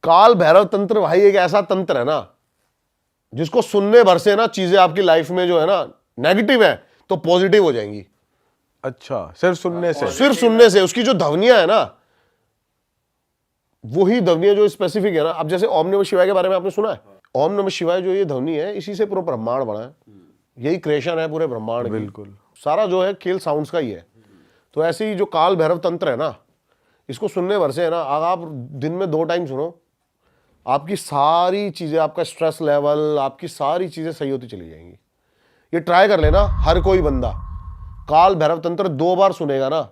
काल भैरव तंत्र भाई एक ऐसा तंत्र है ना जिसको सुनने भर से ना चीजें आपकी लाइफ में जो है ना नेगेटिव है तो पॉजिटिव हो जाएंगी। अच्छा, सिर्फ सुनने से? सिर्फ सुनने से। उसकी जो ध्वनियां है ना वही ध्वनियां जो स्पेसिफिक है ना। अब जैसे ओम नमः शिवाय के बारे में आपने सुना है? ओम नमः शिवाय जो ये ध्वनि है इसी से पूरा ब्रह्मांड बना है, यही क्रिएशन है पूरे ब्रह्मांड की। बिल्कुल, सारा जो है खेल साउंड्स का ही है। तो ऐसे ही जो काल भैरव तंत्र है ना इसको सुनने भर से है ना, अगर आप दिन में 2 टाइम सुनो आपकी सारी चीजें, आपका स्ट्रेस लेवल, आपकी सारी चीजें सही होती चली जाएंगी। ये ट्राई कर लेना हर कोई बंदा, काल भैरव तंत्र 2 बार सुनेगा ना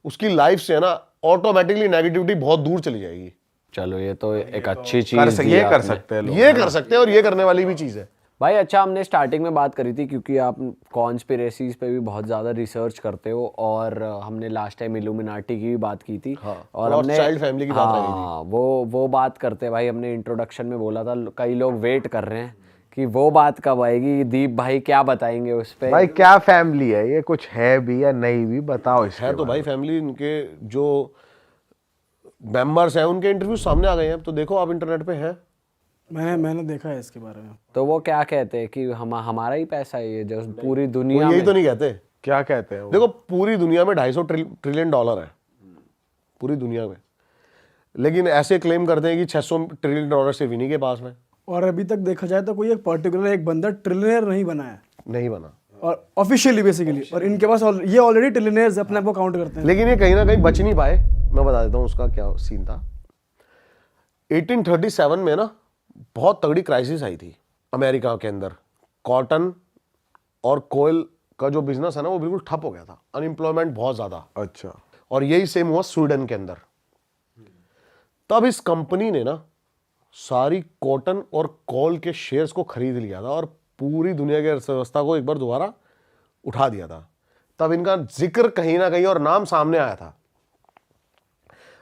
उसकी लाइफ से है ना ऑटोमेटिकली नेगेटिविटी बहुत दूर चली जाएगी। चलो ये तो एक अच्छी चीज ये कर सकते हैं लोग, ये कर सकते हैं और ये करने वाली भी चीज है भाई। अच्छा, हमने स्टार्टिंग में बात करी थी क्योंकि आप कॉन्स्पिरेसीज पे भी बहुत ज़्यादा रिसर्च करते हो, और हमने लास्ट टाइम इल्यूमिनाटी की भी बात की थी। हाँ, और हमने चाइल्ड फैमिली की बात रही थी। हाँ, वो बात करते भाई, हमने इंट्रोडक्शन में बोला था कई लोग वेट कर रहे हैं कि वो बात कब आएगी। दीप भाई क्या बताएंगे उस पे? भाई क्या फैमिली है ये, कुछ है भी या नहीं भी, बताओ इसके है। तो भाई फैमिली इनके जो मेंबर्स हैं उनके इंटरव्यू सामने आ गए हैं, तो देखो आप इंटरनेट पे हैं। मैंने देखा है इसके बारे में। तो वो क्या कहते हैं कि हमारा ही पैसा है ये जो पूरी दुनिया वो यही में। तो नहीं कहते। क्या कहते हैं वो? देखो पूरी दुनिया में 250 ट्रिलियन डॉलर है पूरी दुनिया में, लेकिन ऐसे क्लेम करते हैं कि 600 ट्रिलियन डॉलर सिर्फ इन्हीं के पास में। और अभी तक देखा जाए तो कोई एक पर्टिकुलर एक बंदा ट्रिलियनर नहीं बना है, नहीं बना। और ऑफिशियली बेसिकली, और इनके पास ये ऑलरेडी ट्रिलियनर्स अपने आप को काउंट करते हैं। लेकिन ये कहीं ना कहीं बच नहीं पाए। मैं बता देता हूँ उसका क्या सीन था। 1837 में ना बहुत तगड़ी क्राइसिस आई थी अमेरिका के अंदर। कॉटन और कोयल का जो बिजनेस है ना वो बिल्कुल ठप हो गया था, अनएम्प्लॉयमेंट बहुत ज्यादा। अच्छा, और यही सेम हुआ स्वीडन के अंदर। तब इस कंपनी ने ना सारी कॉटन और कोल के शेयर्स को खरीद लिया था और पूरी दुनिया की अर्थव्यवस्था को एक बार दोबारा उठा दिया था। तब इनका जिक्र कहीं ना कहीं और नाम सामने आया था।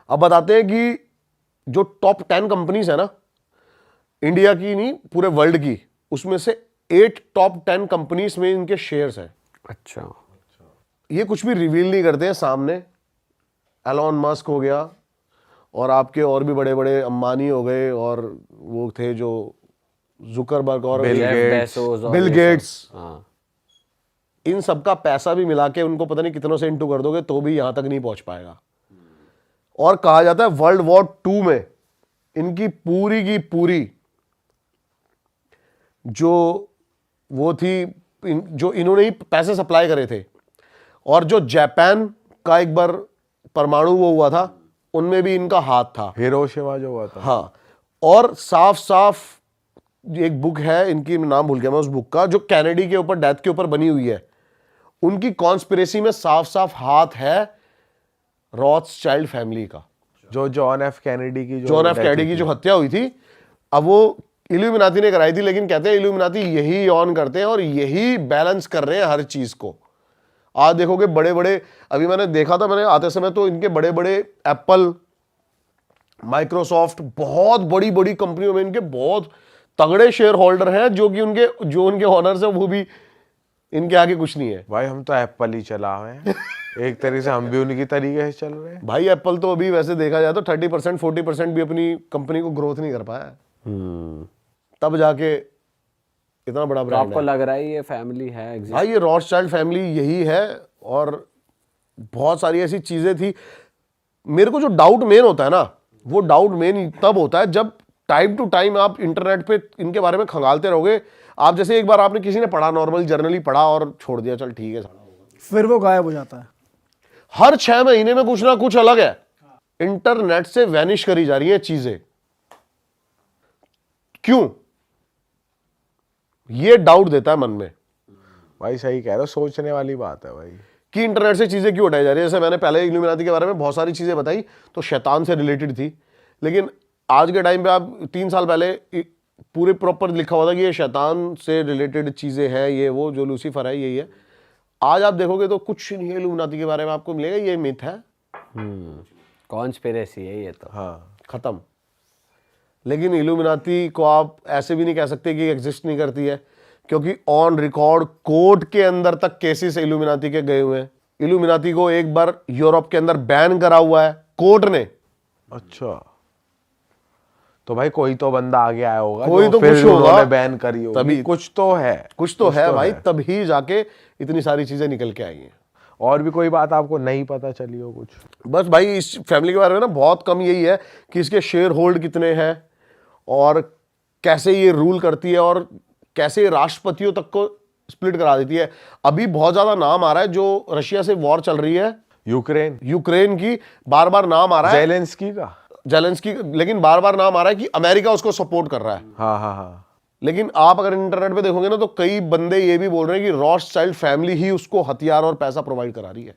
अब बताते हैं कि जो टॉप 10 कंपनीज है ना, इंडिया की नहीं पूरे वर्ल्ड की, उसमें से 8 टॉप 10 कंपनीज में इनके शेयर्स हैं। अच्छा, ये कुछ भी रिवील नहीं करते हैं सामने। एलॉन मस्क हो गया और आपके और भी बड़े बड़े अंबानी हो गए, और वो थे जो जुकरबर्ग और बिल गेट्स, हाँ, इन सबका पैसा भी मिला के उनको पता नहीं कितनों से इंटू कर दोगे तो भी यहां तक नहीं पहुंच पाएगा। और कहा जाता है वर्ल्ड वॉर 2 में इनकी पूरी की पूरी जो वो थी, जो इन्होंने ही पैसे सप्लाई करे थे, और जो जापान का एक बार परमाणु वो हुआ था उनमें भी इनका हाथ था, हिरोशिमा जो हुआ था। हाँ। और साफ साफ एक बुक है इनकी, नाम भूल गया मैं उस बुक का, जो कैनेडी के ऊपर डेथ के ऊपर बनी हुई है, उनकी कॉन्स्पिरेसी में साफ साफ हाथ है रॉथस्चाइल्ड फैमिली का। जो जॉन एफ कैनेडी की जो हत्या हुई थी, अब वो इल्यूमिनाती ने कराई थी, लेकिन कहते हैं इल्यूमिनाती यही ऑन करते हैं और यही बैलेंस कर रहे हैं हर चीज को। आज देखोगे बड़े बड़े, अभी मैंने देखा था, मैंने आते समय तो इनके बड़े बड़े एप्पल, माइक्रोसॉफ्ट, बहुत बड़ी बड़ी कंपनियों में इनके बहुत तगड़े शेयर होल्डर हैं, जो कि उनके ऑनर्स है वो भी इनके आगे कुछ नहीं है। भाई हम तो एप्पल ही चला हुए हैं एक तरीके से, हम भी उनकी तरीके से चल रहे हैं। भाई एप्पल तो अभी वैसे देखा जाए तो 30% 40% भी अपनी कंपनी को ग्रोथ नहीं कर पाया, तब जाके इतना बड़ा तो ब्रांड आपको है। लग रहा है ये फैमिली है exist? भाई ये रॉथस्चाइल्ड फैमिली यही है, और बहुत सारी ऐसी चीजें थी। मेरे को जो डाउट मेन होता है ना, वो डाउट मेन तब होता है जब टाइम टू टाइम आप इंटरनेट पे इनके बारे में खंगालते रहोगे। आप जैसे एक बार आपने किसी ने पढ़ा, नॉर्मल जर्नली पढ़ा और छोड़ दिया, चल ठीक है, फिर वो गायब हो जाता है। हर 6 महीने में कुछ ना कुछ अलग है। इंटरनेट से वैनिश करी जा रही है चीजें, क्यों? ये डाउट देता है मन में। भाई सही कह रहे हो, सोचने वाली बात है भाई, कि इंटरनेट से चीजें क्यों हटाई जा रही है। जैसे मैंने पहले इल्यूमिनाती के बारे में बहुत सारी चीजें बताई, तो शैतान से रिलेटेड थी, लेकिन आज के टाइम पे आप 3 साल पहले पूरे प्रॉपर लिखा हुआ था कि ये शैतान से रिलेटेड चीजें हैं, ये वो जो लूसीफर है यही है। आज आप देखोगे तो कुछ नहीं है इल्यूमिनाती के बारे में, आपको मिलेगा ये मिथ है, कॉन्स्पिरेसी है ये तो। हाँ खत्म। लेकिन इल्यूमिनाती को आप ऐसे भी नहीं कह सकते कि एग्जिस्ट नहीं करती है, क्योंकि ऑन रिकॉर्ड कोर्ट के अंदर तक केसेस इल्यूमिनाती के गए हुए हैं। इल्यूमिनाती को एक बार यूरोप के अंदर बैन करा हुआ है कोर्ट ने। अच्छा, तो भाई कोई तो बंदा आगे आया होगा कोई जो तो फिर कुछ होगा, उन्होंने बैन करी होगी, तभी कुछ तो है, कुछ तो है भाई, तभी जाके इतनी सारी चीजें निकल के आई हैं। और भी कोई बात आपको नहीं पता चली हो कुछ? बस भाई इस फैमिली के बारे में ना बहुत कम यही है कि इसके शेयर होल्ड कितने हैं और कैसे ये रूल करती है और कैसे ये राष्ट्रपतियों तक को स्प्लिट करा देती है। अभी बहुत ज्यादा नाम आ रहा है जो रशिया से वॉर चल रही है, यूक्रेन की, बार बार नाम आ रहा है जेलेंस्की का, जेलेंस्की, लेकिन बार बार नाम आ रहा है कि अमेरिका उसको सपोर्ट कर रहा है। हाँ हाँ हाँ। लेकिन आप अगर इंटरनेट पे देखोगे ना तो कई बंदे ये भी बोल रहे हैं कि रॉथस्चाइल्ड फैमिली ही उसको हथियार और पैसा प्रोवाइड करा रही है।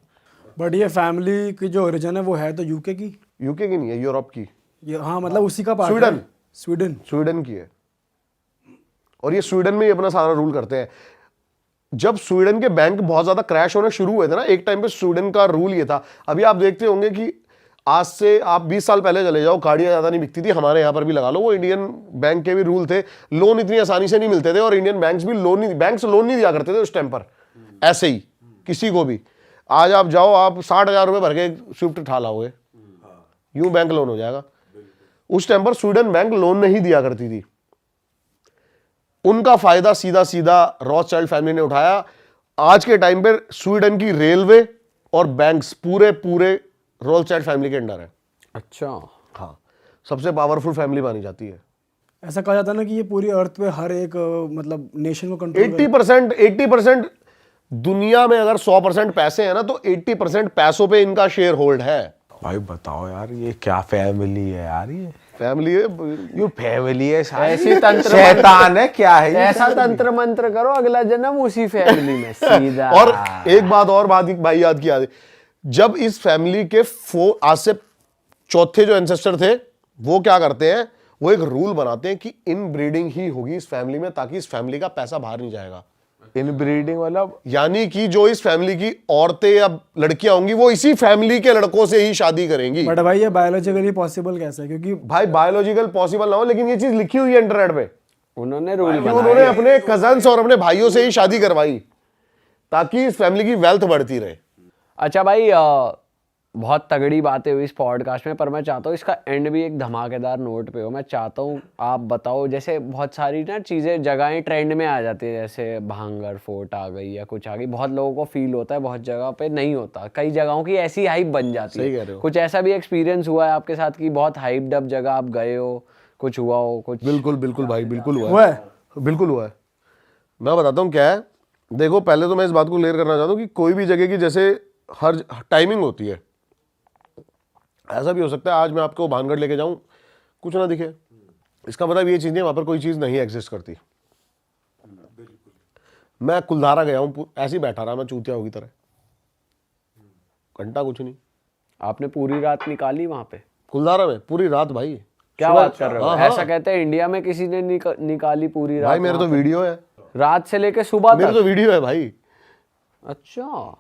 बट ये फैमिली की जो ओरिजिन है वो है तो यूके की। यूके की नहीं है, यूरोप की, ये हाँ मतलब उसी का पार्ट स्वीडन। है। स्वीडन स्वीडन की है और ये स्वीडन में ही अपना सारा रूल करते हैं। जब स्वीडन के बैंक बहुत ज्यादा क्रैश होने शुरू हुए थे ना, एक टाइम पे स्वीडन का रूल ये था, अभी आप देखते होंगे कि आज से आप 20 साल पहले चले जाओ, गाड़ियां ज्यादा नहीं बिकती थी, हमारे यहां पर भी लगा लो, वो इंडियन बैंक के भी रूल थे, लोन इतनी आसानी से नहीं मिलते थे और इंडियन बैंक्स भी लोन नहीं दिया करते थे उस टाइम पर ऐसे ही किसी को भी। आज आप जाओ, आप 60,000 रुपए भर के स्विफ्ट उठा लाओगे, यूं बैंक लोन हो जाएगा। उस टाइम पर स्वीडन बैंक लोन नहीं दिया करती थी, उनका फायदा सीधा सीधा रॉथस्चाइल्ड फैमिली ने उठाया। आज के टाइम पर स्वीडन की रेलवे और बैंक्स पूरे रॉथस्चाइल्ड फैमिली के अंडर है। अच्छा, हाँ, सबसे पावरफुल फैमिली मानी जाती है। ऐसा कहा जाता है ना कि ये पूरी अर्थ पे हर एक मतलब नेशन को कंट्रोल 80% दुनिया में अगर 100% पैसे हैं ना तो 80% पैसों पे इनका शेयर होल्ड है। भाई बताओ यार, ये क्या फैमिली है यार, ये फैमिली है, ये फैमिली है सारी? ऐसी तंत्र शैतान है क्या है ये? ऐसा तंत्र मंत्र करो, अगला जन्म उसी फैमिली में सीधा। और एक बात भाई याद किया, जब इस फैमिली के आज से चौथे जो एंसेस्टर थे वो क्या करते हैं, वो एक रूल बनाते हैं कि इन ब्रीडिंग ही होगी इस फैमिली में, ताकि इस फैमिली का पैसा बाहर नहीं जाएगा। इन ब्रीडिंग मतलब यानी कि जो इस फैमिली की औरतें या लड़कियां होंगी वो इसी फैमिली के लड़कों से ही शादी करेंगी। बट भाई ये बायोलॉजिकली पॉसिबल कैसे है? क्योंकि भाई बायोलॉजिकल पॉसिबल ना हो, लेकिन ये चीज लिखी हुई है इंटरनेट पे। उन्होंने रूल उन्होंने अपने कजन्स और अपने भाइयों से ही शादी करवाई ताकि इस फैमिली की वेल्थ बढ़ती रहे। अच्छा भाई, बहुत तगड़ी बातें हुई इस पॉडकास्ट में, पर मैं चाहता हूँ इसका एंड भी एक धमाकेदार नोट पे हो। मैं चाहता हूँ आप बताओ, जैसे बहुत सारी ना चीज़ें जगहें ट्रेंड में आ जाती है, जैसे भांगड़ फोर्ट आ गई या कुछ आ गई, बहुत लोगों को फील होता है, बहुत जगह पे नहीं होता, कई जगहों की ऐसी हाइप बन जाती सही कह है। रहे हो। कुछ ऐसा भी एक्सपीरियंस हुआ है आपके साथ कि बहुत हाइप्ड अप जगह आप गए हो, कुछ हुआ हो कुछ? बिल्कुल भाई, बिल्कुल हुआ हुआ है। है, बिल्कुल हुआ है। मैं बताता हूँ क्या है। देखो, पहले तो मैं इस बात को क्लियर करना चाहता हूँ कि कोई भी जगह की जैसे हर टाइमिंग होती है। ऐसा भी हो सकता है आज मैं आपको भानगढ़ लेके जाऊं, कुछ ना दिखे, इसका मतलब ये चीज नहीं, वहां पर कोई चीज नहीं एग्जिस्ट करती। मैं कुलधारा गया हूं, ऐसे ही बैठा रहा मैं चूतिया होगी तरह, घंटा कुछ नहीं। आपने पूरी रात निकाली वहां पे? कुलधारा में पूरी रात भाई। क्या बात कर रहे हो? हाँ, हाँ। ऐसा कहते हैं इंडिया में किसी ने निकाली पूरी रात? भाई मेरे तो वहाँ पे? वीडियो है, रात से लेके सुबह मेरे तक? तो वीडियो है भाई। अच्छा,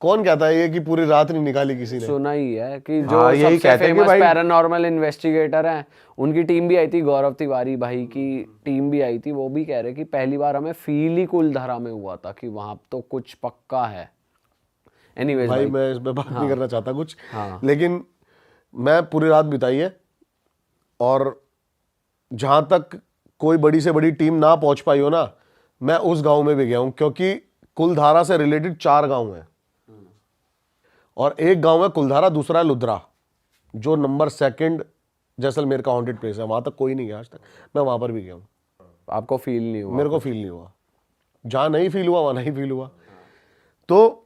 कौन कहता है ये कि पूरी रात नहीं निकाली किसी ने? सुना ही है कि जो हाँ, यही सबसे कहते हैं कि फेमस भाई- पैरानॉर्मल इन्वेस्टिगेटर हैं, उनकी टीम भी आई थी, गौरव तिवारी भाई की टीम भी आई थी, वो भी कह रहे कि पहली बार हमें फील ही कुलधारा में हुआ था कि वहां तो कुछ पक्का है। एनीवेज भाई भाई, मैं इसमें बात नहीं करना चाहता कुछ, हाँ। लेकिन मैं पूरी रात बिताई है और जहां तक कोई बड़ी से बड़ी टीम ना पहुंच पाई हो ना, मैं उस गांव में भी गया हूं, क्योंकि कुलधारा से रिलेटेड 4 गांव हैं और एक गांव है कुलधारा, दूसरा है लुद्रा, जो नंबर 2 जैसलमेर का हॉन्टेड प्लेस है। वहां तक कोई नहीं गया आज तक, मैं वहां पर भी गया हूं, आपको फील नहीं हुआ? मेरे को फील नहीं हुआ। जहां नहीं फील हुआ वहां नहीं फील हुआ। तो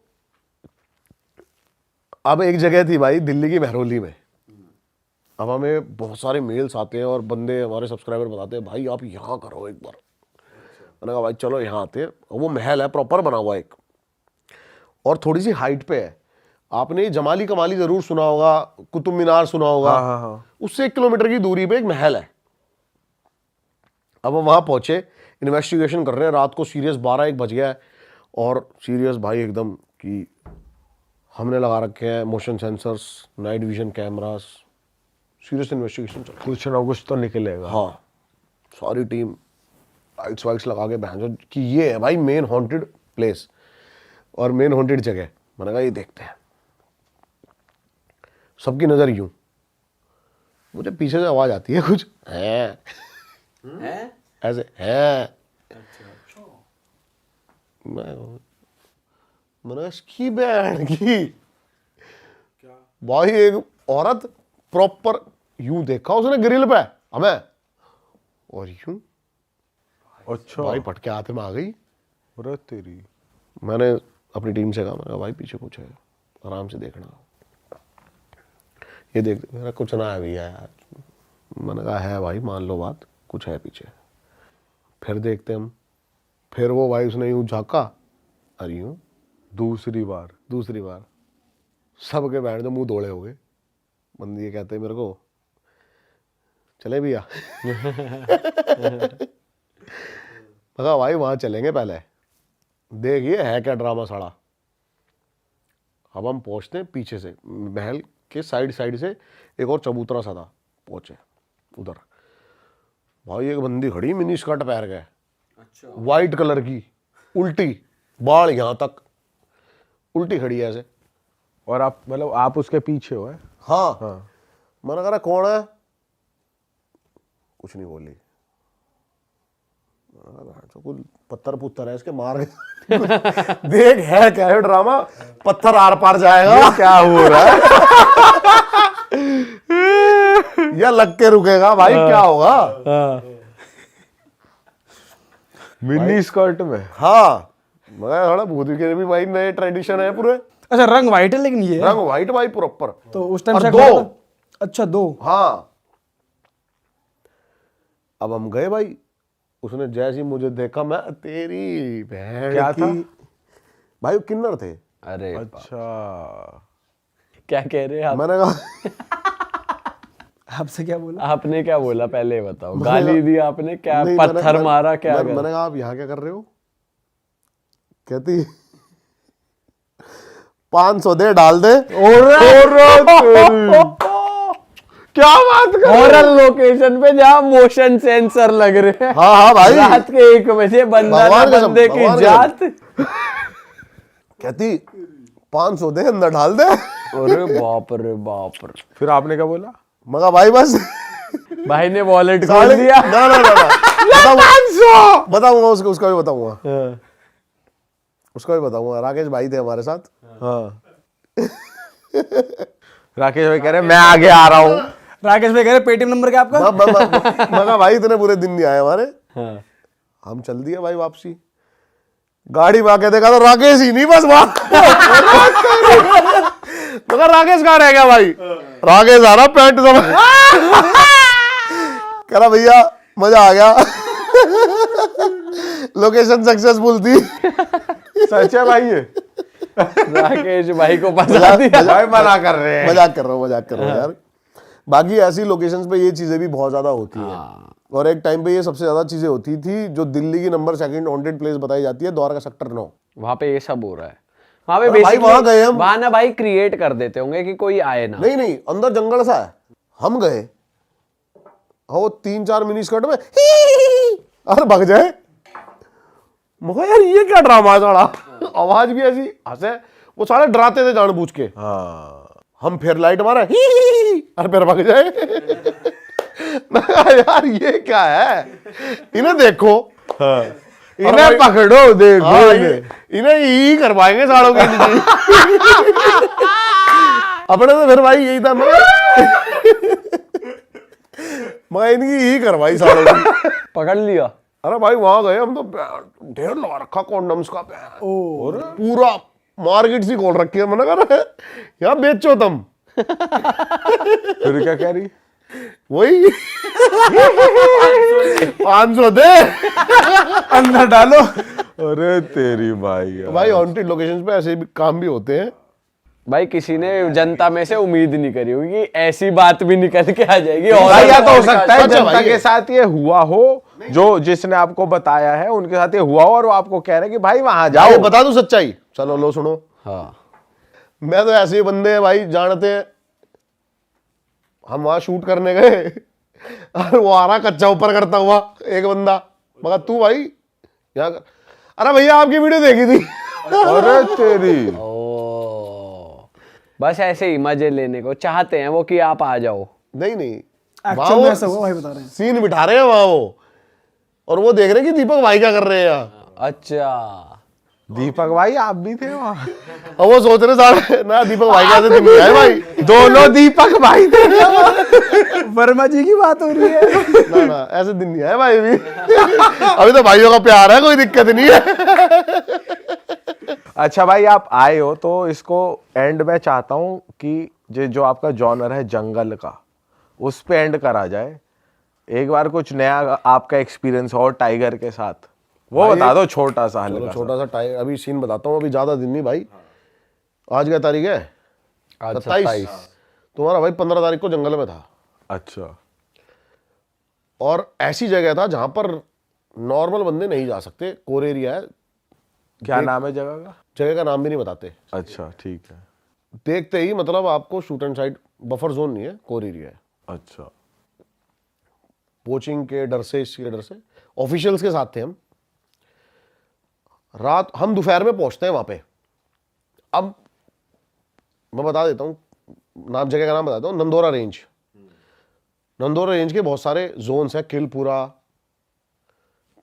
अब एक जगह थी भाई दिल्ली की महरौली में। अब हमें बहुत सारे मेल्स आते हैं और बंदे हमारे सब्सक्राइबर बताते हैं भाई आप यहाँ करो एक बार। मैंने कहा भाई चलो यहाँ आते हैं। वो महल है प्रॉपर बना हुआ एक, और थोड़ी सी हाइट पे है। आपने जमाली कमाली जरूर सुना होगा, कुतुब मीनार सुना होगा। हाँ। उससे 1 किलोमीटर की दूरी पे एक महल है। अब हम वहां पहुंचे, इन्वेस्टिगेशन कर रहे हैं, रात को सीरियस 12-1 बज गया है और सीरियस भाई एकदम कि हमने लगा रखे हैं motion sensors, night vision cameras, serious investigation चल रही है। कुछ ना कुछ तो निकलेगा। हाँ, सारी टीम लाइट्स वाइट्स लगा के बहन कि ये है भाई मेन हॉन्टेड प्लेस और मेन हॉन्टेड जगह। मैंने कहा ये देखते हैं। सबकी नजर यूं, मुझे पीछे से आवाज आती है कुछ है ऐसे है। मैंने इसकी बहन की भाई एक औरत प्रॉपर यूं देखा उसने ग्रिल पे हमें और यूं अच्छा भाई पटके हाथ में आ गई। अरे तेरी। मैंने अपनी टीम से कहा मैंने कहा भाई पीछे कुछ है आराम से देखना। ये देख मेरा कुछ ना है भैया यार। मैंने कहा है भाई मान लो बात कुछ है पीछे। फिर देखते हम फिर वो भाई उसने यूं झाँका अरे यूं दूसरी बार सबके बैठ जो मुंह दौड़े हो गए। बंदी ये कहते मेरे को चले भैया मगर भाई वहां चलेंगे पहले देखिए है क्या ड्रामा साड़ा। अब हम पहुंचते हैं पीछे से महल के साइड से एक और चबूतरा सा था पहुंचे उधर भाई एक बंदी खड़ी मिनी स्कर्ट पहन के वाइट कलर की उल्टी बाल यहां तक उल्टी खड़ी है ऐसे। और आप मतलब आप उसके पीछे हो है? हाँ, हाँ। मैंने कहा कौन है कुछ नहीं बोली। तो कुछ पत्थर पुत्थर है इसके मार देख है क्या है ड्रामा पत्थर आर पार जाएगा क्या हो रहा है? या लग के रुकेगा भाई क्या होगा। मिनी स्कर्ट में। हाँ मगर थोड़ा भूत के भी भाई नए ट्रेडिशन है पूरे। अच्छा रंग व्हाइट है लेकिन ये रंग व्हाइट भाई प्रॉपर। तो उस टाइम और से दो। अच्छा 2। हाँ अब हम गए भाई उसने जैसे ही मुझे देखा मैं तेरी बहन क्या की था? भाई वो किन्नर थे। अरे अच्छा क्या कह रहे हैं आप? मैंने कहा आपसे क्या बोला? आपने क्या बोला पहले बताओ। गाली दी आपने क्या? नहीं, पत्थर मारा क्या? मैंने कहा आप यहाँ क्या कर रहे हो। कहती 500 दे डाल दे। क्या बात कर हॉरर लोकेशन पे जहाँ मोशन सेंसर लग रहे हैं। हाँ हाँ भाई रात के 1 बजे बंदा ना भगवान कसम, बंदे की भगवान जात। कहती 500 दे अंदर डाल दे। अरे बाप रे बाप रे। फिर आपने क्या बोला? मगा भाई बस भाई ने वॉलेट खोल दिया। ना बताऊंगा उसका भी बताऊंगा उसका भी बताऊंगा। राकेश भाई थे हमारे साथ। हाँ। राकेश भाई कह रहे मैं आगे आ रहा हूँ। राकेश भाई कह रहे पेटीएम नंबर क्या आपका? मगा भाई इतने पूरे दिन नहीं आए हमारे। हम चल दिए भाई वापसी। गाड़ी में आके देखा तो राकेश ही नहीं बस वहां। मगर राकेश कहाँ रह गया भाई। राकेश आ रहा पैंट सब कह रहा भैया मजा आ गया लोकेशन सक्सेसफुल थी। सच है भाई ये? राकेश भाई को फंसा दिया। भाई मना कर रहे हैं। मजाक कर रहा हूँ यार। बाकी ऐसी लोकेशंस पे ये चीजें भी बहुत ज्यादा होती है। और एक टाइम पे ये सबसे ज्यादा चीजें होती थी जो दिल्ली की नंबर 2 वांटेड प्लेस बताई जाती है द्वारका सेक्टर 9। वहां पे ये सब हो रहा है। वहां पे भाई वहां गए हम। वहां ना भाई क्रिएट कर देते होंगे कि कोई आए ना। नहीं अंदर जंगल सा है। हम गए वो 3-4 मिनी स्कर्ट में अरे भाग जाए। मगर यार ये क्या ड्रामा साड़ा। आवाज भी ऐसी हंसे वो सारे डराते थे जानबूझ के। हाँ। हम फिर लाइट मारे अरे फिर भाग जाए। मैं कहा, यार ये क्या है इन्हें देखो। हाँ। इन्हें पकड़ो देखो हाँ, इन्हें यही करवाएंगे साड़ों के नीचे। अपने तो फिर भाई यही था मैं इनकी यही करवाई साड़ों की। पकड़ लिया। अरे भाई वहां गए हम तो ढेर लगा रखा कॉन्डम्स का और पूरा मार्केट सी खोल रखी है। मैंने कहा यहाँ बेचो तुम। फिर क्या कह रही? वही 500 दे अंदर डालो। अरे तेरी भाई यार। भाई हॉन्टेड लोकेशंस पे ऐसे भी काम भी होते हैं। भाई किसी ने जनता में से उम्मीद नहीं करी होगी कि ऐसी बात भी निकल के आ जाएगी। भाई या तो हो सकता है सच है जनता भाई के ये। साथ ये हुआ हो जो जिसने आपको बताया है उनके साथ ये हुआ हो और वो आपको कह रहे हैं कि भाई वहां जाओ जाओ। बता दूं सच्चाई। चलो लो सुनो। हाँ मैं तो ऐसे ही बंदे हैं भाई जानते हैं। हम वहां शूट करने गए और वो आ रहा कच्चा ऊपर करता हुआ एक बंदा। मगर तू भाई यहाँ कर। अरे भैया आपकी वीडियो देखी थी। अरे तेरी। ओ बस ऐसे ही मजे लेने को चाहते हैं वो कि आप आ जाओ। नहीं एक्चुअल में ऐसा हुआ भाई बता रहे हैं। सीन बिठा रहे हैं वहां वो, और वो देख रहे हैं कि दीपक भाई क्या कर रहे हैं यहाँ। अच्छा, दीपक भाई आप भी थे वहाँ? और वो सोच रहे सारे ना दीपक भाई कैसे दिन नहीं आए भाई। दोनों दीपक भाई थे। वर्मा जी की बात हो रही है। ना ना ऐसे दिन नहीं आए भाई अभी। अभी तो भाइयों का प्यार है, कोई दिक्कत नहीं है। अच्छा भाई, आप आए हो तो इसको एंड में चाहता हूँ कि जो आपका जॉनर है जंगल का, उस पे एंड करा जाए। एक बार कुछ नया आपका एक्सपीरियंस हो टाइगर के साथ, वो बता दो छोटा सा चलो हल्का सा। छोटा सा टाइगर अभी सीन बताता हूँ, अभी ज्यादा दिन नहीं भाई। आज क्या तारीख है? आज 27। तुम्हारा भाई 15 तारीख को जंगल में था, अच्छा, और ऐसी जगह था जहां पर नॉर्मल बंदे नहीं जा सकते। कोर एरिया है, क्या नाम है जगह का? जगह का नाम भी नहीं बताते। अच्छा ठीक है। देखते ही मतलब आपको shoot and side, buffer zone नहीं है, कोर एरिया है। अच्छा, पोचिंग के डर से, इसके डर से ऑफिशियल्स के साथ थे हम। रात हम दोपहर में पहुंचते हैं वहां पे। अब मैं बता देता हूँ नाम, जगह का नाम बताता हूँ, नंदोरा रेंज। नंदोरा रेंज के बहुत सारे जोन्स हैं, किलपुरा,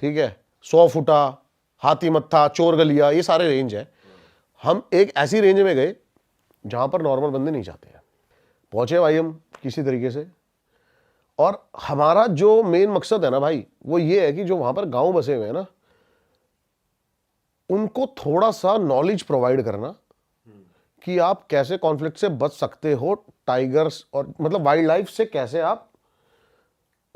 ठीक है, 100 फुटा, हाथी मत्था, चोर गलिया, ये सारे रेंज है। हम एक ऐसी रेंज में गए जहां पर नॉर्मल बंदे नहीं जाते हैं। पहुंचे भाई हम किसी तरीके से, और हमारा जो मेन मकसद है ना भाई, वो ये है कि जो वहां पर गांव बसे हुए हैं ना, उनको थोड़ा सा नॉलेज प्रोवाइड करना कि आप कैसे कॉन्फ्लिक्ट से बच सकते हो, टाइगर्स और मतलब वाइल्ड लाइफ से कैसे आप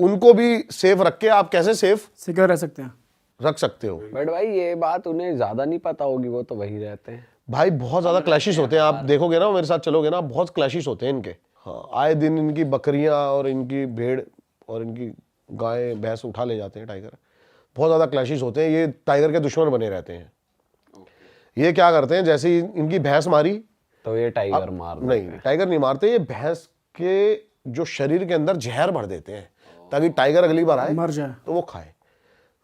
उनको भी सेफ रख के आप कैसे सेफ सिक्योर रह सकते हैं। रख सकते हो। बट भाई ये बात उन्हें ज्यादा नहीं पता होगी, वो तो वही रहते हैं। भाई बहुत ज्यादा क्लैशेस होते हैं, आप देखोगे ना, मेरे साथ चलोगे ना, बहुत क्लैशेस होते हैं इनके। हाँ, आए दिन इनकी बकरियां और इनकी भेड़ और इनकी गाय भैंस उठा ले जाते हैं टाइगर। बहुत ज्यादा क्लैशेस होते हैं, ये टाइगर के दुश्मन बने रहते हैं। ये क्या करते हैं, जैसे ही इनकी भैंस मारी, तो ये टाइगर मार देते नहीं टाइगर नहीं मारते, ये भैंस के जो शरीर के अंदर जहर भर देते हैं ताकि टाइगर अगली बार आए मर जाए। तो वो खाए।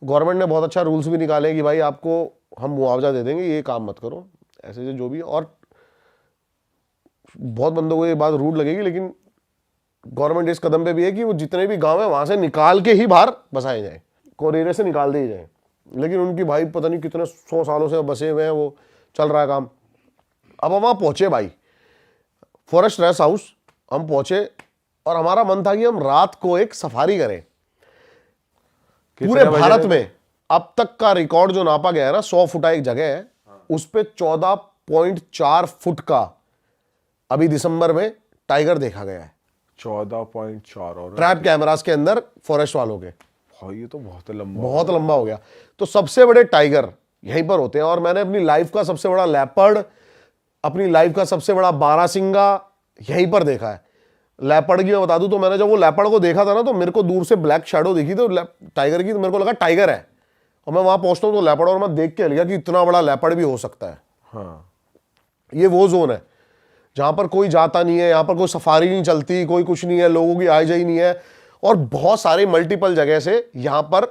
गवर्नमेंट ने बहुत अच्छा रूल्स भी निकाले कि भाई आपको हम मुआवजा दे देंगे, ये काम मत करो, ऐसे से जो भी। और बहुत बंदों को ये बात रूड लगेगी, लेकिन गवर्नमेंट इस कदम पे भी है कि वो जितने भी गांव है वहां से निकाल के ही बाहर बसाए जाए, कोरेरे से निकाल दिए जाए। लेकिन उनकी भाई पता नहीं कितने 100 सालों से बसे हुए हैं, वो चल रहा है काम। अब हम वहां पहुंचे भाई, फॉरेस्ट रेस्ट हाउस हम पहुंचे, और हमारा मन था कि हम रात को एक सफारी करें। पूरे भारत में अब तक का रिकॉर्ड जो नापा गया है ना, 100 फुटा एक जगह है, उस पे 14.4 फुट का अभी दिसंबर में टाइगर देखा गया है 14.4 और ट्रैप कैमरास के अंदर फॉरेस्ट वालों के। भाई ये तो बहुत लंबा। बहुत लंबा हो गया। तो सबसे बड़े टाइगर यहीं पर होते हैं, और मैंने अपनी लाइफ का सबसे बड़ा लेपर्ड, अपनी लाइफ का सबसे बड़ा बारासिंगा यहीं पर देखा है। लेपर्ड की मैं बता दूं तो मैंने जब वो लेपर्ड को देखा था ना, तो मेरे को दूर से ब्लैक शैडो दिखी तो टाइगर की, तो मेरे को लगा टाइगर है। और मैं वहां पहुंचता हूं तो लेपर्ड, और मैं देख के लिया कि इतना बड़ा लेपर्ड भी हो सकता है। हाँ, ये वो जोन है जहां पर कोई जाता नहीं है, यहां पर कोई सफारी नहीं चलती, कोई कुछ नहीं है, लोगों की आय जाई नहीं है, और बहुत सारे मल्टीपल जगह से यहां पर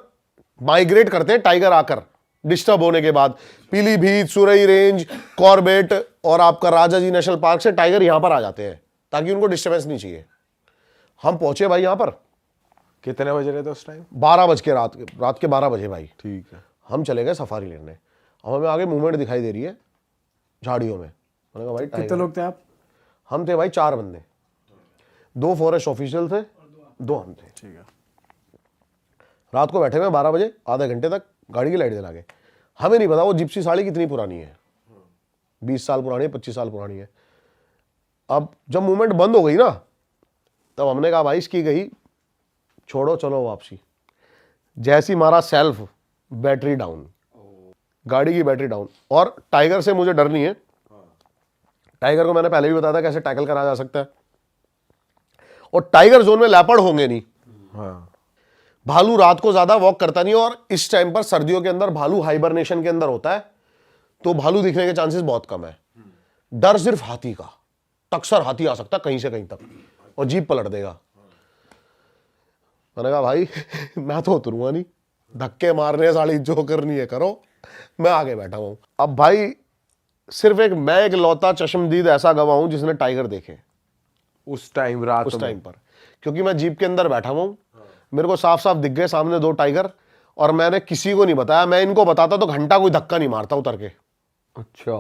माइग्रेट करते हैं टाइगर आकर डिस्टर्ब होने के बाद। पीलीभीत, सुरई रेंज, कॉर्बेट और आपका राजा जी नेशनल पार्क से टाइगर यहां पर आ जाते हैं ताकि उनको डिस्टर्बेंस नहीं चाहिए। हम पहुंचे भाई यहां पर कितने बज रहे थे उस टाइम? 12 बज के, रात के 12 बजे भाई। ठीक है। हम चले गए सफारी लेने। अब हमें आगे मूवमेंट दिखाई दे रही है झाड़ियों में। मैंने कहा भाई कितने टाइगर। लोग थे आप? हम थे भाई 4 बंदे, 2 फॉरेस्ट ऑफिशियल थे, 2 हम थे। ठीक है। रात को बैठे हुए 12 बजे, आधे घंटे तक गाड़ी की लाइट जला के। हमें नहीं पता वो जिप्सी साड़ी कितनी पुरानी है, 20 साल पुरानी है, 25 साल पुरानी है। अब जब मूवमेंट बंद हो गई ना, तब हमने कहा भाई इसकी गई, छोड़ो चलो वापसी। जैसी मारा सेल्फ, बैटरी डाउन, गाड़ी की बैटरी डाउन। और टाइगर से मुझे डर नहीं है, टाइगर को मैंने पहले भी बताया था कैसे टैकल करा जा सकता है। और टाइगर जोन में लेपर्ड होंगे नहीं। हाँ, भालू रात को ज्यादा वॉक करता नहीं, और इस टाइम पर सर्दियों के अंदर भालू हाइबरनेशन के अंदर होता है, तो भालू दिखने के चांसेस बहुत कम है। डर सिर्फ हाथी का, टक्सर हाथी आ सकता कहीं से कहीं तक और जीप पलट देगा। मैंने कहा भाई मैं तो उतरूंगा नहीं, धक्के मारने साली जो करनी है करो, मैं आगे बैठा हूं। अब भाई सिर्फ मैं एक लौता चश्मदीद ऐसा गवाह हूं जिसने टाइगर देखे उस टाइम रात उस में। टाइम पर, क्योंकि मैं जीप के अंदर बैठा हुआ हूँ, मेरे को साफ साफ दिख गए सामने 2 टाइगर, और मैंने किसी को नहीं बताया। मैं इनको बताता तो घंटा कोई धक्का नहीं मारता उतर के। अच्छा,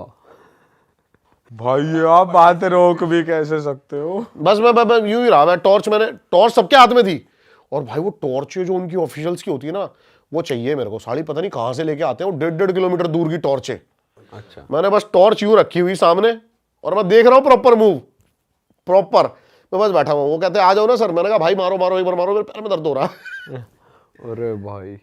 भाई आप बात रोक भी कैसे सकते हो? बस मैं यूं ही रहा। मैंने टॉर्च सबके हाथ में थी, और भाई वो टॉर्च जो उनकी ऑफिशियल्स की होती है ना, वो चाहिए मेरे को। साली पता नहीं कहाँ से लेके आते हैं, वो 1.5 किलोमीटर दूर की टॉर्च है। अच्छा, मैंने बस टॉर्च यूं रखी हुई सामने, और मैं देख रहा हूँ प्रॉपर मूव, प्रॉपर। मैं बस बैठा हुआ हूँ। वो कहते हैं आ जाओ ना सर। मैंने कहा भाई मारो मारो, एक बार मारो, मेरे पैर में दर्द हो रहा है। अरे भाई,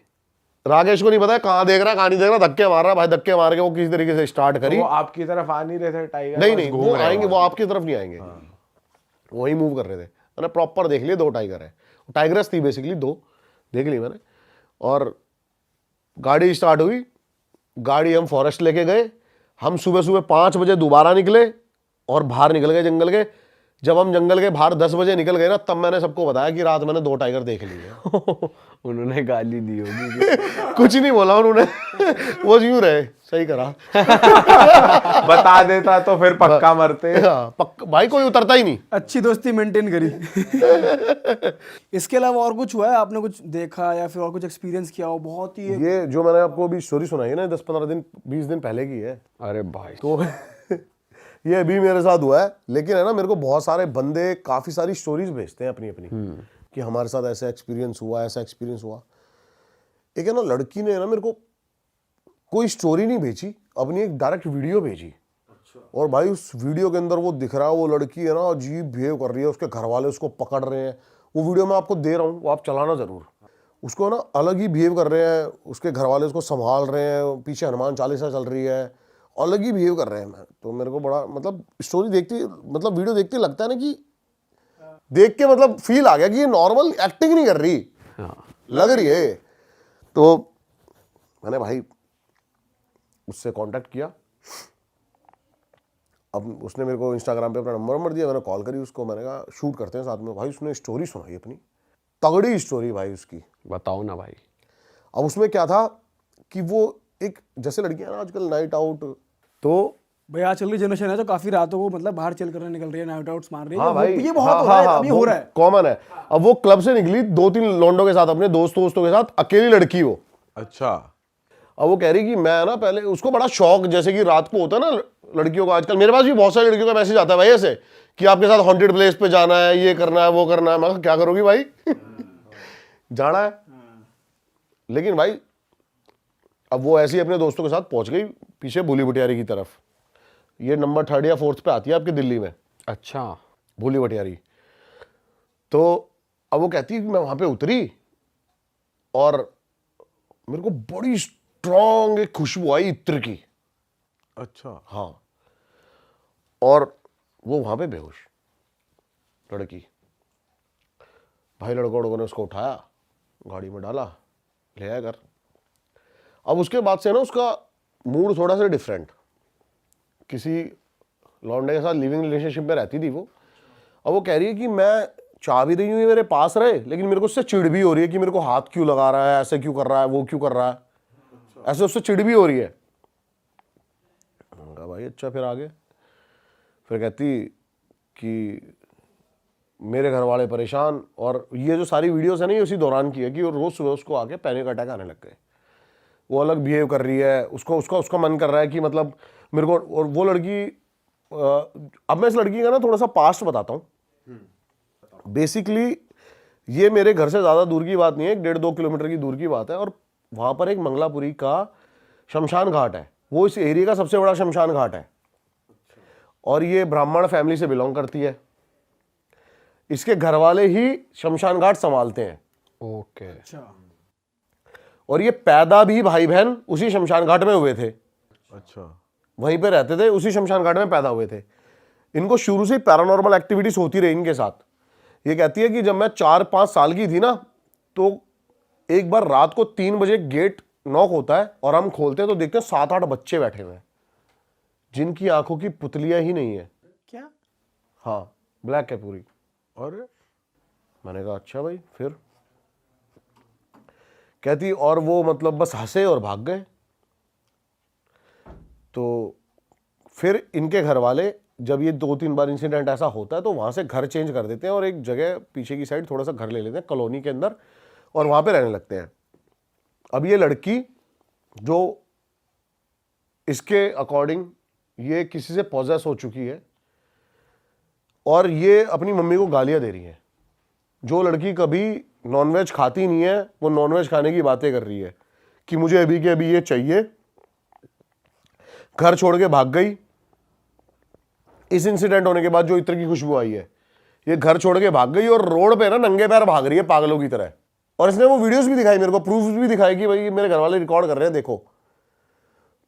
राकेश को नहीं पता है कहाँ देख रहा है कहाँ नहीं देख रहा, धक्के मार रहा है भाई। धक्के मार के वो किसी तरीके से स्टार्ट करी। वो आपकी तरफ आ नहीं रहे थे टाइगर? नहीं बस नहीं, घूम वो रहे आएंगे, हो? वो आपकी तरफ नहीं आएंगे, वही मूव कर रहे थे। मैंने प्रॉपर देख लिए 2 टाइगर है, टाइगरस थी बेसिकली, 2 देख ली मैंने। और गाड़ी स्टार्ट हुई, गाड़ी हम फॉरेस्ट लेके गए। हम सुबह सुबह 5 बजे दोबारा निकले और बाहर निकल गए जंगल के। जब हम जंगल के बाहर 10 बजे निकल गए ना, तब मैंने सबको बताया कि रात मैंने 2 टाइगर देख लिए। उन्होंने गाली दी होगी। कुछ नहीं बोला उन्होंने, वो यूं रहे, सही करा। बता देता तो फिर पक्का मरते। हाँ, भाई कोई उतरता ही नहीं। अच्छी दोस्ती मेंटेन करी। इसके अलावा और कुछ हुआ है, आपने कुछ देखा या फिर और कुछ एक्सपीरियंस किया हो? बहुत ही ये जो मैंने आपको अभी स्टोरी सुनाई है ना, 10-15 दिन 20 दिन पहले की है। अरे भाई, तो ये अभी मेरे साथ हुआ है। लेकिन है ना, मेरे को बहुत सारे बंदे काफी सारी स्टोरीज भेजते हैं अपनी अपनी, कि हमारे साथ ऐसा एक्सपीरियंस हुआ, ऐसा एक्सपीरियंस हुआ। एक है ना लड़की ने ना मेरे को कोई स्टोरी नहीं भेजी, अपनी एक डायरेक्ट वीडियो भेजी। और भाई उस वीडियो के अंदर वो दिख रहा है, वो लड़की है ना अजीब बिहेव कर रही है, उसके घर वाले उसको पकड़ रहे हैं। वो वीडियो मैं आपको दे रहा हूँ, वो आप चलाना जरूर। उसको ना अलग ही बिहेव कर रहे हैं, उसके घर वाले उसको संभाल रहे हैं, पीछे हनुमान चालीसा चल रही है, अलग ही बिहेव कर रहे हैं। मैं तो मेरे को बड़ा मतलब स्टोरी देखती, मतलब वीडियो देखते लगता है ना कि देख के मतलब फील आ गया कि ये नॉर्मल एक्टिंग नहीं कर रही, लग रही है। तो मैंने भाई उससे कांटेक्ट किया। अब उसने मेरे को इंस्टाग्राम पे अपना नंबर दिया, मैंने कॉल करी उसको, मैंने कहा शूट करते हैं साथ में। भाई उसने स्टोरी सुनाई अपनी, तगड़ी स्टोरी भाई उसकी। बताओ ना भाई। अब उसमें क्या था कि वो एक जैसे लड़कियां ना आजकल नाइट आउट, तो भाई आजकल की जनरेशन है जो काफी रातों को मतलब बाहर चल करने निकल रही है, नाइट आउट्स मार रही है। हाँ भाई, ये बहुत हो रहा है, अभी हो रहा है। कॉमन है। अब वो क्लब से निकली 2-3 लौंडों के साथ, अपने दोस्तों के साथ, अकेली लड़की हो। अच्छा। अब वो कह रही कि मैं ना पहले, उसको बड़ा शौक, जैसे कि रात को होता है ना लड़कियों का, आजकल मेरे पास भी बहुत सारी लड़कियों का मैसेज आता है भाई ऐसे कि आपके साथ हॉन्टेड प्लेस पे जाना है, ये करना है, वो करना है। मैं कहा क्या करोगी भाई? जाना है। लेकिन भाई अब वो ऐसे ही अपने दोस्तों के साथ पहुंच गई पीछे भूली भटियारी की तरफ। ये नंबर 3rd या 4th पे आती है आपकी दिल्ली में, अच्छा, भूली भटियारी। तो अब वो कहती है कि मैं वहां पे उतरी और मेरे को बड़ी स्ट्रॉन्ग एक खुशबू आई इत्र की। अच्छा। हाँ, और वो वहां पे बेहोश लड़की। भाई लड़कों ने उसको उठाया, गाड़ी में डाला, ले आया घर। अब उसके बाद से ना उसका मूड थोड़ा सा डिफरेंट, किसी लौंडे के साथ लिविंग रिलेशनशिप में रहती थी वो। अब वो कह रही है कि मैं चाह भी रही हूँ ये मेरे पास रहे, लेकिन मेरे को उससे चिढ़ भी हो रही है कि मेरे को हाथ क्यों लगा रहा है, ऐसे क्यों कर रहा है, वो क्यों कर रहा है, ऐसे उससे चिढ़ भी हो रही है। मैंने कहा भाई अच्छा, फिर आगे? फिर कहती कि मेरे घर वाले परेशान, और ये जो सारी वीडियोस है ना, ये उसी दौरान की है कि रोज सुबह उसको आके पैनिक अटैक आने लग गए। वो अलग बिहेव कर रही है, उसको उसका मन कर रहा है कि मतलब मेरे को। और वो लड़की, अब मैं इस लड़की का ना थोड़ा सा पास्ट बताता हूँ। बेसिकली ये मेरे घर से ज़्यादा दूर की बात नहीं है, 1.5-2 किलोमीटर की दूर की बात है। और वहाँ पर एक मंगलापुरी का शमशान घाट है, वो इस एरिया का सबसे बड़ा शमशान घाट है। और ये ब्राह्मण फैमिली से बिलोंग करती है। इसके घर वाले ही शमशान घाट संभालते हैं। ओके, अच्छा, और ये पैदा भी भाई बहन उसी शमशान घाट में हुए थे, अच्छा। वहीं पे रहते थे, उसी शमशान घाट में पैदा हुए थे। इनको शुरू से पैरानॉर्मल एक्टिविटीज होती रही इनके साथ। ये कहती है कि जब मैं 4-5 साल की थी ना, तो एक बार रात को 3 बजे गेट नॉक होता है और हम खोलते हैं तो देखते हैं 7-8 बच्चे बैठे हुए हैं, जिनकी आंखों की पुतलियां ही नहीं है। क्या? हाँ, ब्लैक है पूरी। और मैंने कहा अच्छा भाई, फिर? कहती और वो मतलब बस हंसे और भाग गए। तो फिर इनके घर वाले जब ये 2-3 बार इंसिडेंट ऐसा होता है तो वहाँ से घर चेंज कर देते हैं और एक जगह पीछे की साइड थोड़ा सा घर ले लेते हैं कॉलोनी के अंदर और वहाँ पे रहने लगते हैं। अब ये लड़की जो इसके अकॉर्डिंग ये किसी से पॉजेस हो चुकी है और ये अपनी मम्मी को गालियाँ दे रही है। जो लड़की कभी नॉनवेज खाती नहीं है वो नॉनवेज खाने की बातें कर रही है कि मुझे अभी के अभी ये चाहिए। घर छोड़ के भाग गई। इस इंसिडेंट होने के बाद जो इत्र की खुशबू आई है, ये घर छोड़ के भाग गई और रोड पे ना नंगे पैर भाग रही है पागलों की तरह। और इसने वो वीडियोस भी दिखाई मेरे को, प्रूफ भी दिखाई कि भाई मेरे घर वाले रिकॉर्ड कर रहे हैं देखो।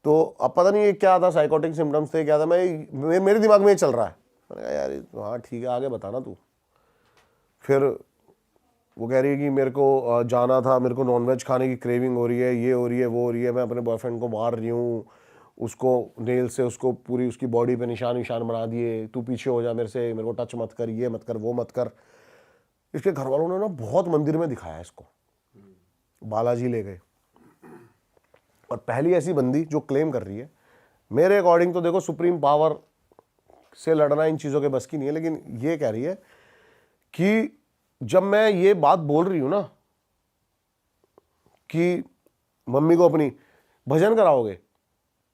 तो अब पता नहीं ये क्या था, साइकोटिक सिम्टम्स थे क्या था, मेरे दिमाग में ये चल रहा है। मैंने कहा यार हाँ ठीक है आगे बताना तू। फिर वो कह रही है कि मेरे को जाना था, मेरे को नॉनवेज खाने की क्रेविंग हो रही है, ये हो रही है वो हो रही है, मैं अपने बॉयफ्रेंड को मार रही हूँ, उसको नेल से उसको पूरी उसकी बॉडी पे निशान निशान बना दिए, तू पीछे हो जा मेरे से, मेरे को टच मत कर, ये मत कर वो मत कर। इसके घर वालों ने ना बहुत मंदिर में दिखाया इसको, बालाजी ले गए। और पहली ऐसी बंदी जो क्लेम कर रही है, मेरे अकॉर्डिंग तो देखो सुप्रीम पावर से लड़ना इन चीज़ों के बस की नहीं है, लेकिन ये कह रही है कि जब मैं ये बात बोल रही हूँ ना कि मम्मी को अपनी भजन कराओगे,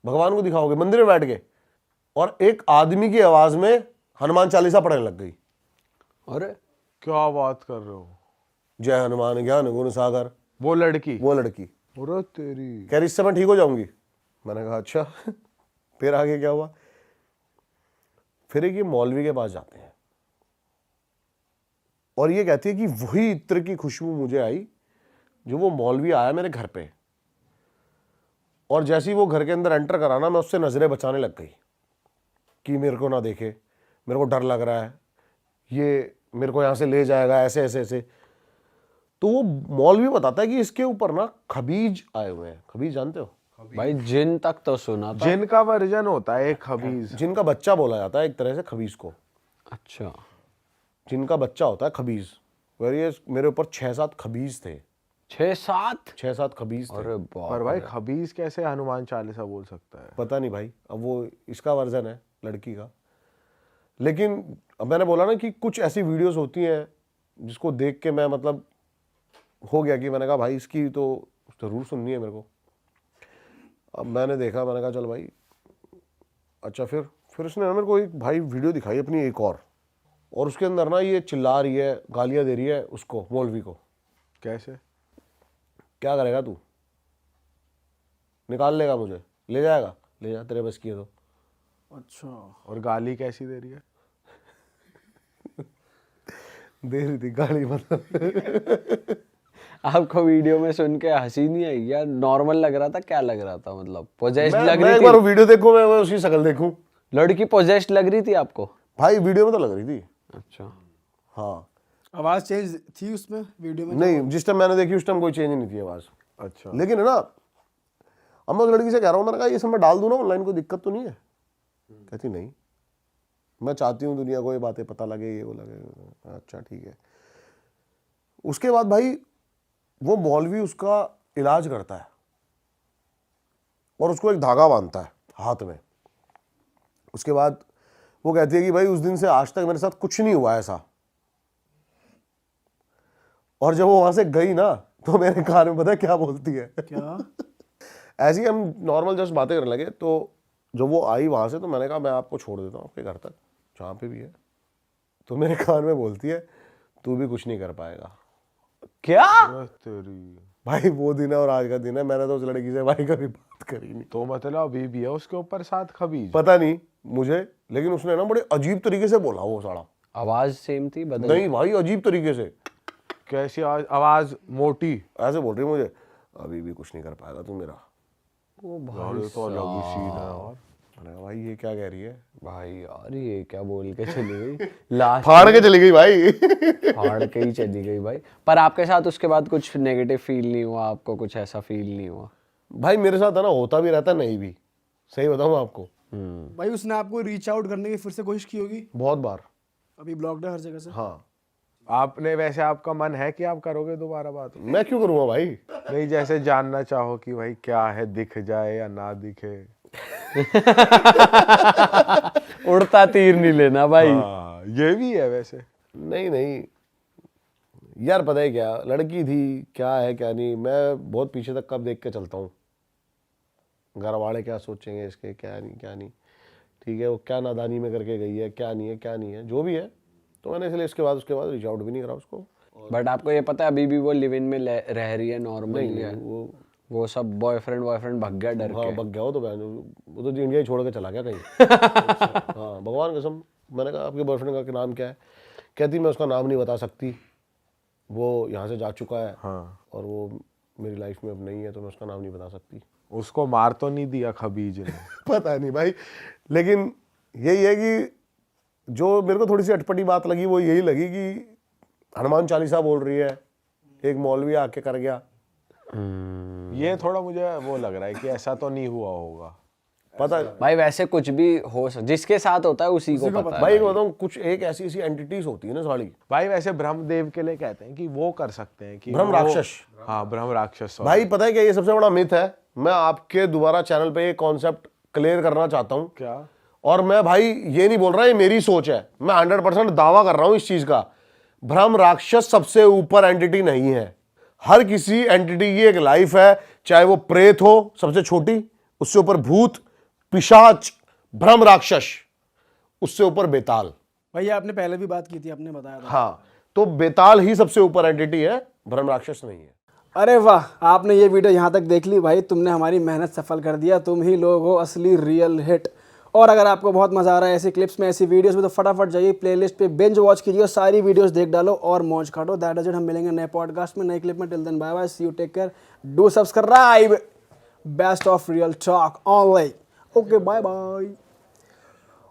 भगवान को दिखाओगे मंदिर में बैठ के, और एक आदमी की आवाज में हनुमान चालीसा पढ़ने लग गई। अरे क्या बात कर रहे हो? जय हनुमान ज्ञान गुण सागर। वो लड़की अरे तेरी कह रही इससे मैं ठीक हो जाऊंगी। मैंने कहा अच्छा। फिर आगे क्या हुआ? फिर एक ये मौलवी के पास जाते हैं और ये कहती है कि वही इत्र की खुशबू मुझे आई जो वो मौलवी आया मेरे घर पे, और जैसे ही वो घर के अंदर एंटर कराना मैं उससे नजरें बचाने लग गई कि मेरे को ना देखे, मेरे को डर लग रहा है, ये मेरे को यहां से ले जाएगा, ऐसे ऐसे ऐसे। तो वो मौलवी बताता है कि इसके ऊपर ना खबीज आए हुए हैं। खबीज जानते हो? भाई जिन तक तो सुना था। जिन का वर्जन होता है एक खबीज, जिनका बच्चा बोला जाता है एक तरह से खबीज को। अच्छा जिनका बच्चा होता है खबीज। ये मेरे ऊपर 6-7 खबीज थे। 6-7 खबीज थे। अरे बाप पर भाई खबीज कैसे हनुमान चालीसा बोल सकता है? पता नहीं भाई, अब वो इसका वर्जन है लड़की का। लेकिन अब मैंने बोला ना कि कुछ ऐसी वीडियोस होती हैं जिसको देख के मैं मतलब हो गया कि मैंने कहा भाई इसकी तो जरूर सुननी है मेरे को। अब मैंने देखा, मैंने कहा चल भाई अच्छा। फिर उसने ना मेरे को एक भाई वीडियो दिखाई अपनी एक और उसके अंदर ना ये चिल्ला रही है, गालियां दे रही है उसको, मौलवी को। कैसे? क्या करेगा तू? निकाल लेगा मुझे, ले जाएगा, ले जा तेरे बस की है तो। अच्छा। और गाली कैसी दे रही है? दे रही थी गाली मतलब। आपको वीडियो में सुन के हंसी नहीं आई या नॉर्मल लग रहा था? क्या लग रहा था? मतलब पोजेस्ड मैं लग एक रही बार थी? वीडियो देखूं, मैं उसकी शक्ल देखूं। लड़की पोजेस्ड लग रही थी आपको? भाई वीडियो में तो लग रही थी। अच्छा। हाँ आवाज चेंज थी उसमें वीडियो में? नहीं, जिस टाइम मैंने देखी उस टाइम कोई चेंज नहीं थी आवाज। अच्छा। लेकिन है ना, अब मैं उस लड़की से कह रहा हूँ, मैंने कहा ये सब मैं डाल दूं ना ऑनलाइन, कोई दिक्कत तो नहीं है? कहती नहीं, मैं चाहती हूँ दुनिया को ये बातें पता लगे, ये वो लगे। अच्छा ठीक है। उसके बाद भाई वो मौलवी उसका इलाज करता है और उसको एक धागा बांधता है हाथ में। उसके बाद वो कहती है कि भाई उस दिन से आज तक मेरे साथ कुछ नहीं हुआ ऐसा। और जब वो वहां से गई ना तो मेरे कान में पता है क्या बोलती है? क्या? ऐसे ही हम नॉर्मल जस्ट बातें करने लगे, तो जब वो आई वहां से तो मैंने कहा मैं आपको छोड़ देता हूँ आपके घर तक जहाँ पे भी है। तो मेरे कान में बोलती है तू भी कुछ नहीं कर पाएगा। क्या? अरे तेरी भाई वो दिन है और आज का दिन है, मैंने तो उस लड़की से भाई कभी बात करी नहीं। तो मतलब अभी भी है उसके ऊपर 7 खबीज? पता नहीं मुझे, लेकिन उसने ना बड़े अजीब तरीके से बोला वो साला। आवाज सेम थी? बदल? नहीं भाई, अजीब तरीके से। कैसी आवाज? मोटी ऐसे बोल रही मुझे, अभी भी कुछ नहीं कर पाएगा तू मेरा। ओ यार ये तो अलग ही सीन है यार। मैंने कहा भाई ये क्या कह रही है? भाई यार ये क्या बोल के चली गई? लास्ट फाड़ के चली गई भाई। फाड़ के ही चली गई भाई। पर आपके साथ उसके बाद कुछ नेगेटिव फील नहीं हुआ? आपको कुछ ऐसा फील नहीं हुआ? भाई मेरे साथ है ना, होता भी रहता नहीं भी, सही बताऊं आपको। भाई उसने आपको रीच आउट करने की फिर से कोशिश की होगी? बहुत बार। अभी ब्लॉक्ड है हर जगह से? हाँ। आपने वैसे आपका मन है कि आप करोगे दोबारा बात? मैं क्यों करूंगा भाई? नहीं, जैसे जानना चाहो कि भाई क्या है, दिख जाए या ना दिखे। उड़ता तीर नहीं लेना भाई। हाँ, ये भी है वैसे। नहीं नहीं यार, पता है क्या, लड़की थी, क्या है क्या नहीं, मैं बहुत पीछे तक कब देख के चलता हूँ, घर वाले क्या सोचेंगे इसके, क्या नहीं क्या नहीं, ठीक है, वो क्या नादानी में करके गई है, क्या नहीं है क्या नहीं है, जो भी है। तो मैंने इसलिए उसके बाद रीच आउट भी नहीं करा उसको। बट आपको ये पता है अभी भी वो लिव इन में रह रही है, नॉर्मल ही है? वो सब बॉयफ्रेंड भग गया डर हाँ के। बग गया वो तो, वो तो इंडिया ही छोड़ के चला गया कहीं। हाँ भगवान कसम। मैंने कहा आपके बॉयफ्रेंड का नाम क्या है, कहती मैं उसका नाम नहीं बता सकती, वो यहाँ से जा चुका है। हाँ। और वो मेरी लाइफ में अब नहीं है, तो मैं उसका नाम नहीं बता सकती। उसको मार तो नहीं दिया खबीज ने? पता नहीं भाई, लेकिन यही है कि जो मेरे को थोड़ी सी अटपटी बात लगी वो यही लगी कि हनुमान चालीसा बोल रही है, एक मौलवी आके कर गया। ये थोड़ा मुझे वो लग रहा है कि ऐसा तो नहीं हुआ होगा। पता भाई वैसे कुछ भी हो जिसके साथ होता है उसी को पता है भाई, बताऊँ कुछ एक ऐसी एंटिटीज होती है ना साली, भाई वैसे ब्रह्मदेव के लिए कहते हैं कि वो कर सकते हैं कि ब्रह्म राक्षस। हाँ, ब्रह्म राक्षस। भाई पता है क्या, ये सबसे बड़ा मिथ है। मैं आपके दोबारा चैनल पे ये कॉन्सेप्ट क्लियर करना चाहता हूँ। क्या? और मैं भाई ये नहीं बोल रहा, ये मेरी सोच है, मैं 100% दावा कर रहा हूँ इस चीज का। ब्रह्म राक्षस सबसे ऊपर एंटिटी नहीं है। हर किसी एंटिटी की एक लाइफ है, चाहे वो प्रेत हो सबसे छोटी, उससे ऊपर भूत, पिशाच, ब्रह्म राक्षस, उससे ऊपर बेताल। भैया आपने पहले भी बात की थी, आपने बताया था। हाँ, तो बेताल ही सबसे ऊपर एंटिटी है, ब्रह्म राक्षस नहीं है। अरे वाह, आपने ये वीडियो यहाँ तक देख ली भाई, तुमने हमारी मेहनत सफल कर दिया। तुम ही लोग हो असली रियल हिट। और अगर आपको बहुत मजा आ रहा है ऐसी क्लिप्स में, ऐसी वीडियोस में, तो फटाफट जाइए प्लेलिस्ट पे बिंज वॉच कीजिए और सारी वीडियोस देख डालो और मौज काटो। That is it. हम मिलेंगे नए पॉडकास्ट में, नए क्लिप में। Till then bye bye, see you, take care, do subscribe. Best of Real Talk online. Okay, bye bye.